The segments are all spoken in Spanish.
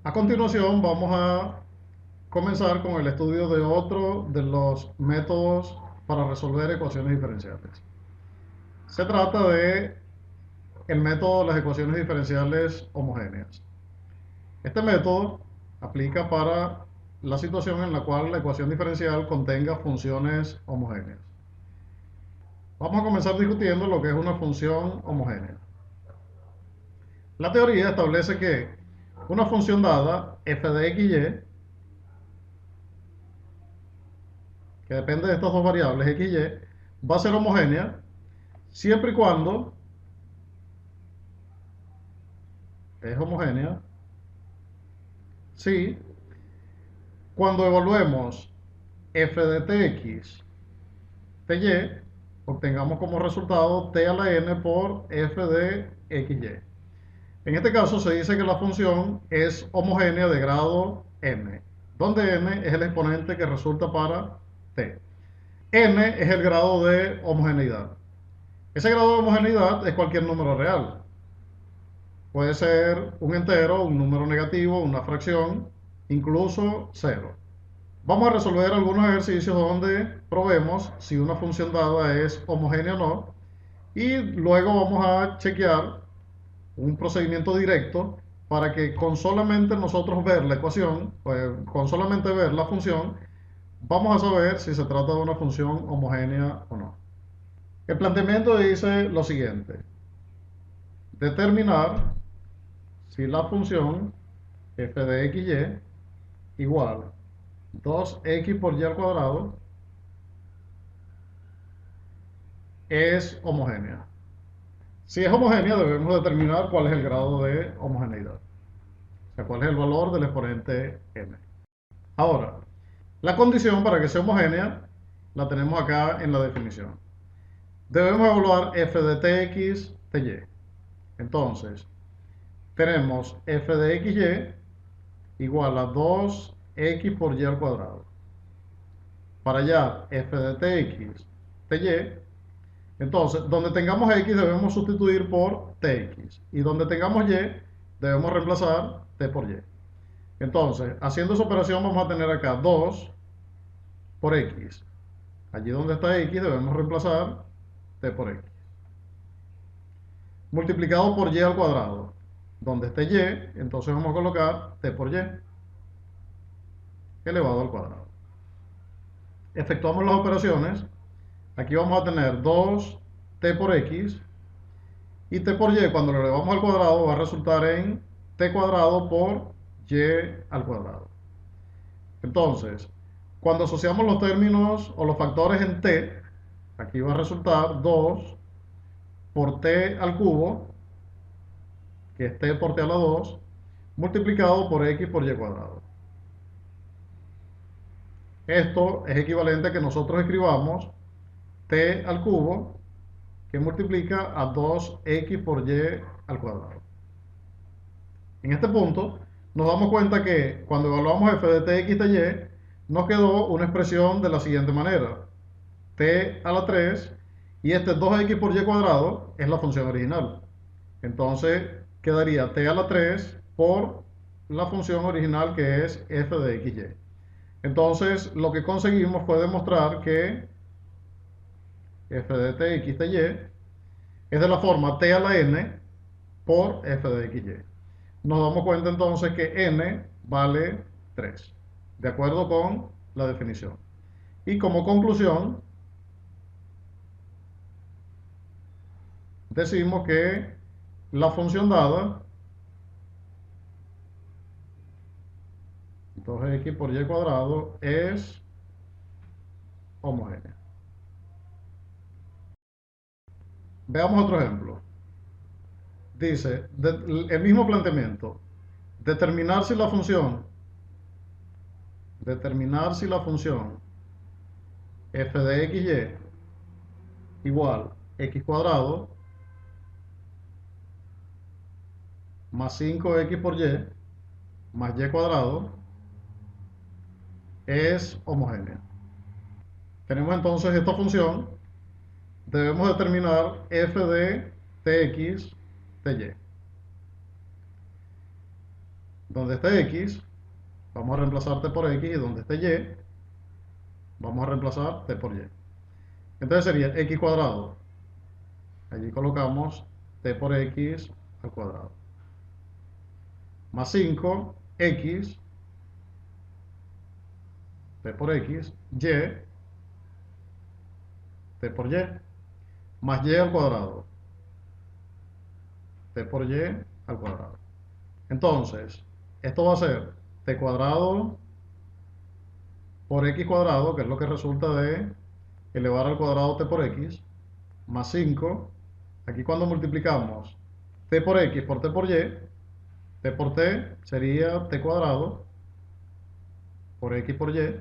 A continuación vamos a comenzar con el estudio de otro de los métodos para resolver ecuaciones diferenciales. Se trata de el método de las ecuaciones diferenciales homogéneas. Este método aplica para la situación en la cual la ecuación diferencial contenga funciones homogéneas. Vamos a comenzar discutiendo lo que es una función homogénea. La teoría establece que una función dada, f de x y, que depende de estas dos variables, x y, va a ser homogénea siempre y cuando es homogénea si cuando evaluemos f de tx, ty, obtengamos como resultado t a la n por f de xy. En este caso se dice que la función es homogénea de grado n, donde n es el exponente que resulta para t. N es el grado de homogeneidad. Ese grado de homogeneidad es cualquier número real. Puede ser un entero, un número negativo, una fracción, incluso cero. Vamos a resolver algunos ejercicios donde probemos si una función dada es homogénea o no. Y luego vamos a chequear un procedimiento directo para que con solamente nosotros ver la ecuación, pues con solamente ver la función, vamos a saber si se trata de una función homogénea o no. El planteamiento dice lo siguiente: determinar si la función f de xy igual 2x por y al cuadrado es homogénea. Si es homogénea, debemos determinar cuál es el grado de homogeneidad, o sea, cuál es el valor del exponente n. Ahora, la condición para que sea homogénea la tenemos acá en la definición. Debemos evaluar f de tx, ty. Entonces, tenemos f de xy igual a 2x por y al cuadrado. Para hallar f de tx, ty, entonces, donde tengamos x debemos sustituir por tx. Y donde tengamos y debemos reemplazar t por y. Entonces, haciendo esa operación vamos a tener acá 2 por x. Allí donde está x debemos reemplazar t por x. Multiplicado por y al cuadrado. Donde esté y, entonces vamos a colocar t por y elevado al cuadrado. Efectuamos las operaciones. Aquí vamos a tener 2t por x. Y t por y cuando lo elevamos al cuadrado va a resultar en t cuadrado por y al cuadrado. Entonces, cuando asociamos los términos o los factores en t, aquí va a resultar 2 por t al cubo, que es t por t a la 2, multiplicado por x por y cuadrado. Esto es equivalente a que nosotros escribamos t al cubo, que multiplica a 2x por y al cuadrado. En este punto, nos damos cuenta que cuando evaluamos f de tx y, nos quedó una expresión de la siguiente manera: t a la 3 y este 2x por y cuadrado es la función original. Entonces quedaría t a la 3 por la función original, que es f de xy. Entonces lo que conseguimos fue demostrar que f de tx y es de la forma t a la n por f de xy. Nos damos cuenta entonces que n vale 3, de acuerdo con la definición. Y como conclusión, decimos que la función dada, 2x por y cuadrado, es homogénea. Veamos otro ejemplo. Dice, el mismo planteamiento: determinar si la función f de xy igual x cuadrado más 5x por y más y cuadrado es homogénea. Tenemos entonces esta función. Debemos determinar f de tx, ty. Donde esté x, vamos a reemplazar t por x, y donde esté y, vamos a reemplazar t por y. Entonces sería x cuadrado. Allí colocamos t por x al cuadrado. Más 5x, t por x, t por y, más y al cuadrado, t por y al cuadrado. Entonces, esto va a ser t cuadrado por x cuadrado, que es lo que resulta de elevar al cuadrado t por x, más 5. Aquí cuando multiplicamos t por x por t por y, t por t sería t cuadrado por x por y.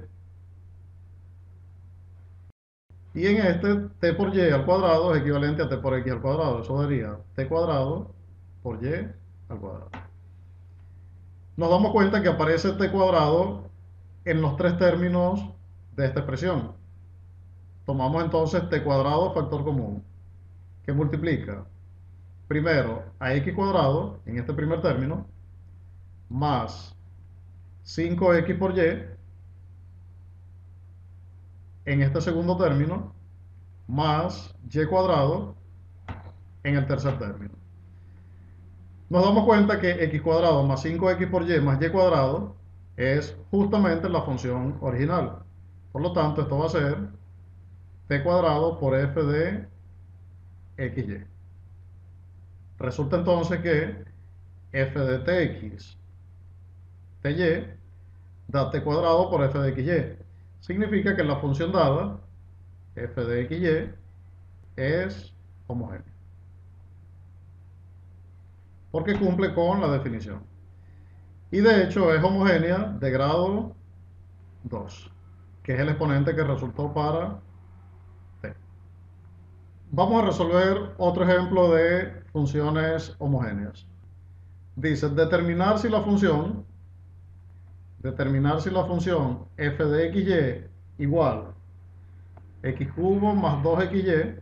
Y en este, t por y al cuadrado es equivalente a t por x al cuadrado. Eso daría t cuadrado por y al cuadrado. Nos damos cuenta que aparece t cuadrado en los tres términos de esta expresión. Tomamos entonces t cuadrado factor común, que multiplica primero a x cuadrado, en este primer término, más 5x por y, en este segundo término, más y cuadrado, en el tercer término. Nos damos cuenta que x cuadrado más 5x por y más y cuadrado es justamente la función original. Por lo tanto, esto va a ser t cuadrado por f de xy. Resulta entonces que f de tx, ty, da t cuadrado por f de xy. Significa que la función dada, f de xy, es homogénea, porque cumple con la definición. Y de hecho es homogénea de grado 2, que es el exponente que resultó para t. Vamos a resolver otro ejemplo de funciones homogéneas. Dice, determinar si la función f de xy igual x cubo más 2xy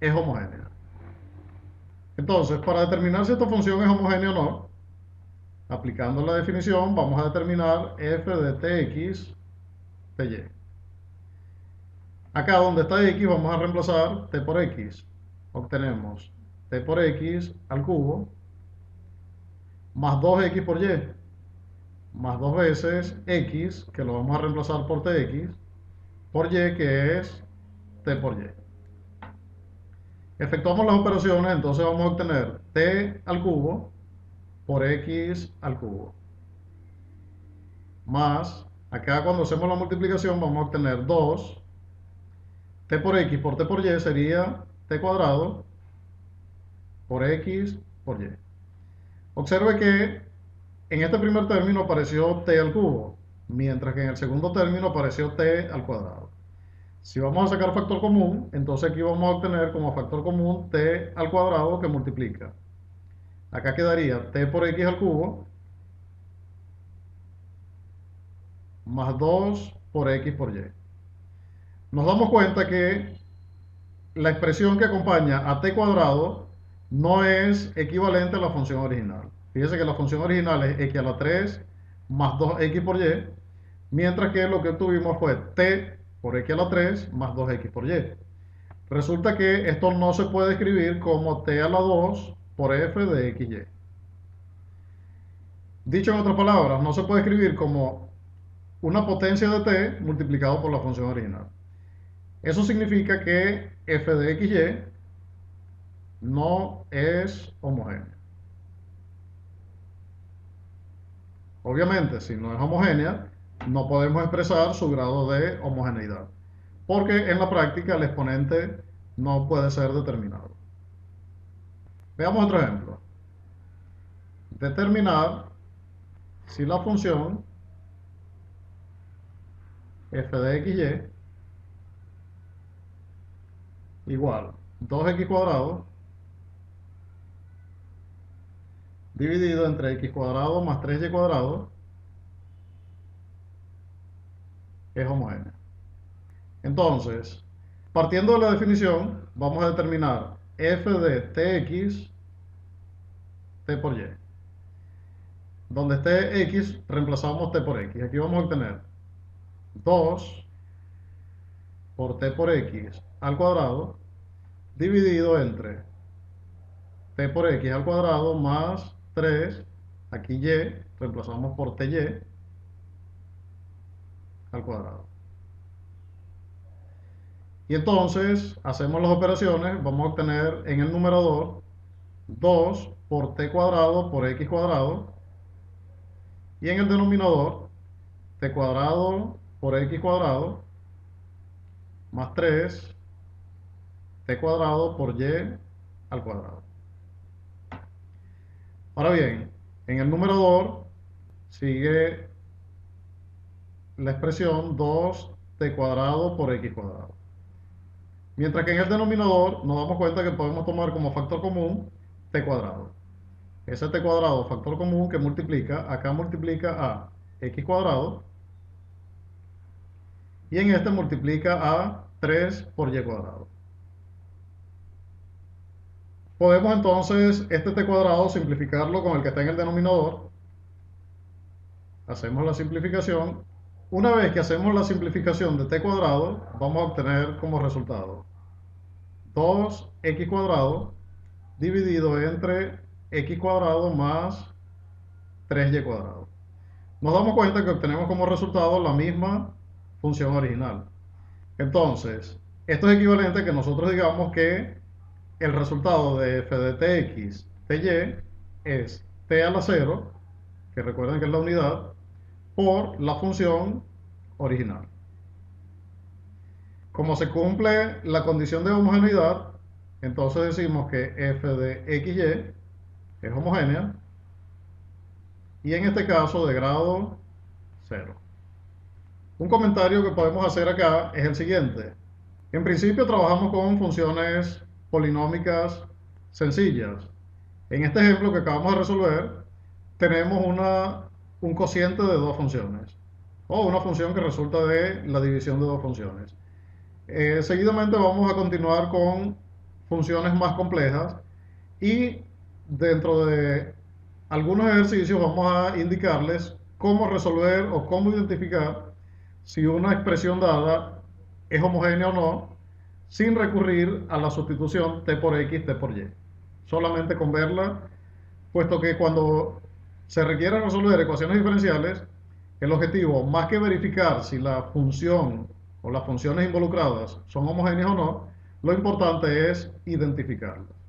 es homogénea. Entonces, para determinar si esta función es homogénea o no, aplicando la definición, vamos a determinar f de tx, ty. Acá donde está x vamos a reemplazar t por x. Obtenemos t por x al cubo más 2x por y, más 2 veces x, que lo vamos a reemplazar por tx, por y, que es t por y. Efectuamos las operaciones, entonces vamos a obtener t al cubo por x al cubo. Más, acá cuando hacemos la multiplicación vamos a obtener 2. T por x por t por y sería t cuadrado por x por y. Observe que en este primer término apareció t al cubo, mientras que en el segundo término apareció t al cuadrado. Si vamos a sacar factor común, entonces aquí vamos a obtener como factor común t al cuadrado que multiplica. Acá quedaría t por x al cubo más 2 por x por y. Nos damos cuenta que la expresión que acompaña a t cuadrado no es equivalente a la función original. Fíjese que la función original es x a la 3 más 2x por y, mientras que lo que obtuvimos fue t por x a la 3 más 2x por y. Resulta que esto no se puede escribir como t a la 2 por f de xy. Dicho en otras palabras, no se puede escribir como una potencia de t multiplicado por la función original. Eso significa que f de xy no es homogénea. Obviamente, si no es homogénea, no podemos expresar su grado de homogeneidad, porque en la práctica el exponente no puede ser determinado. Veamos otro ejemplo. Determinar si la función f de xy igual 2x cuadrado dividido entre x cuadrado más 3y cuadrado es homogénea. Entonces, partiendo de la definición, vamos a determinar f de tx t por y. Donde esté x, reemplazamos t por x. Aquí vamos a obtener 2 por t por x al cuadrado dividido entre t por x al cuadrado más 3, aquí y, reemplazamos por ty al cuadrado. Y entonces hacemos las operaciones, vamos a obtener en el numerador 2 por t cuadrado por x cuadrado, y en el denominador t cuadrado por x cuadrado más 3 t cuadrado por y al cuadrado. Ahora bien, en el numerador sigue la expresión 2t cuadrado por x cuadrado. Mientras que en el denominador nos damos cuenta que podemos tomar como factor común t cuadrado. Ese t cuadrado, factor común que multiplica, acá multiplica a x cuadrado y en este multiplica a 3 por y cuadrado. Podemos entonces este t cuadrado simplificarlo con el que está en el denominador. Hacemos la simplificación. Una vez que hacemos la simplificación de t cuadrado, vamos a obtener como resultado 2x cuadrado dividido entre x cuadrado más 3y cuadrado. Nos damos cuenta que obtenemos como resultado la misma función original. Entonces, esto es equivalente a que nosotros digamos que el resultado de f de tx, ty, es t a la 0, que recuerden que es la unidad, por la función original. Como se cumple la condición de homogeneidad, entonces decimos que f de xy es homogénea, y en este caso de grado 0. Un comentario que podemos hacer acá es el siguiente. En principio trabajamos con funciones polinómicas sencillas. En este ejemplo que acabamos de resolver, tenemos un cociente de dos funciones, o una función que resulta de la división de dos funciones. Seguidamente vamos a continuar con funciones más complejas y dentro de algunos ejercicios vamos a indicarles cómo resolver o cómo identificar si una expresión dada es homogénea o no, sin recurrir a la sustitución t por x, t por y. Solamente con verla, puesto que cuando se requiere resolver ecuaciones diferenciales, el objetivo, más que verificar si la función o las funciones involucradas son homogéneas o no, lo importante es identificarlas.